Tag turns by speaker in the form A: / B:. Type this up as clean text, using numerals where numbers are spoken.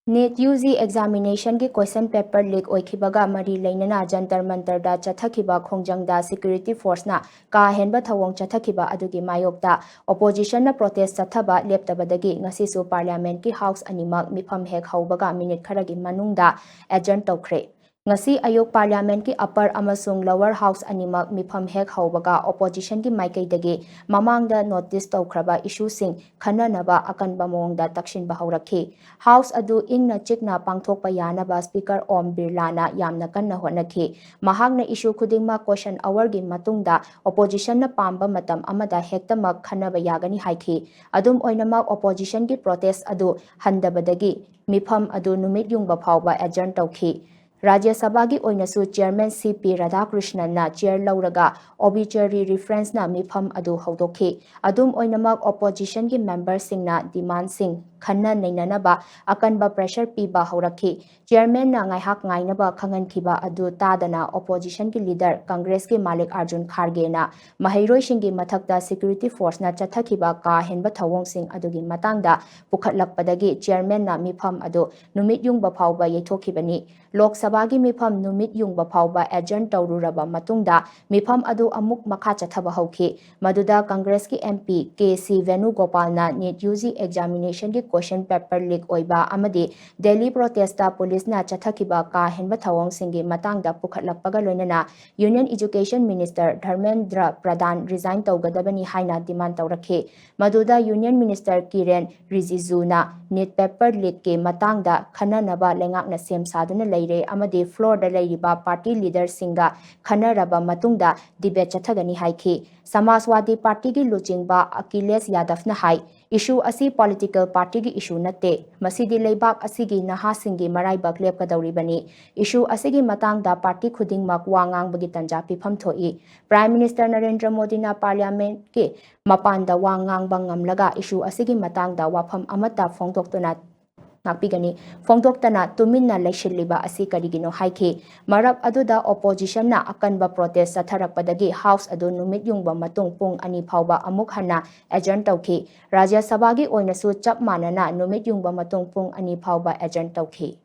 A: NET UG examination की question paper leak oikhibaga mari leinana jantar mantar da chathakhiba khongjangda security force na ka henba thawong chathakhiba adugi mayokta opposition na protest chathaba leptabadagi ngasi su parliament ki house animak Meepham hek haubaga minute kharagi manungda adjourn tawkhre ngasi ayok parliament ki upper Amasung lower house animak Meepham hek haubaga opposition ki maikaidagi mamangda notice tawkhraba issue sing khananaba akanba mongda takshin bahaurakhi house adu ingna chikna pangthokpa yanaba speaker Om Birlana yamna kanna honakhi mahakna issue khudingma question hour gi matungda opposition na pamba matam amada hektamak khanaba yagani haikhi adum oinamak opposition gi protest adu handabadagi Meepham adu numit yungba phawba adjourn tawkhi Rajya Sabha gi oinasu chairman CP Radhakrishnan na chair lauraga obituary reference na Meepham adu hawdokhi adum oinamak opposition gi members singna demand sing khanna neinanaba akanba pressure piba haurakhi chairman na ngaihak ngainaba khangankhiba adu tadana opposition ki leader Congress ki Malik Arjun Kharge na mahairoi singi mathakta security force na chathakhiba ka henba thawong sing adugi matangda pukhatlakpadagi chairman na Meepham adu numit yungba phawba yeithokhibani Lok Sabha gi Meepham numit yungba phawba adjourn tawruraba matungda Meepham adu amuk makha chathaba hauki maduda Congress ki MP KC Venugopal na NET UG examination ki question paper leak oiba amadi Delhi protesta police na chathakiba ka henba thawong singi matangda pukhatlakpaga loinana Union Education Minister Dharmendra Pradhan resign tawgadabani haina demand tawrakhi maduda Union Minister Kiren Rijiju na NET paper leak ke matangda khananaba lengakna sem saduna leire amadi floor da leiriba party leader singa khanaraba matungda debate chathagani haikhi Samajwadi Party gi luchingba Akhilesh Yadav na hai issue asi political party gi issue nate masidi leibak asigi naha singi maraibak lepkadawribani issue asigi matangda party khudingmak wangang bagi tanja pifam thoi Prime Minister Narendra Modi na parliament ki mapanda wangang bangamlaga issue asigi matangda wafam amata phongdoktuna Napigani Fongdoktana tuminna leishiliba asi karigino haiki marap aduda opposition na akanba protest satharakpadagi house adu numit yungba matung pung ani phawba amuk hana adjourn tawki Rajya Sabha gi oinasu chap manana numit yungba matung pung ani phawba adjourn tawki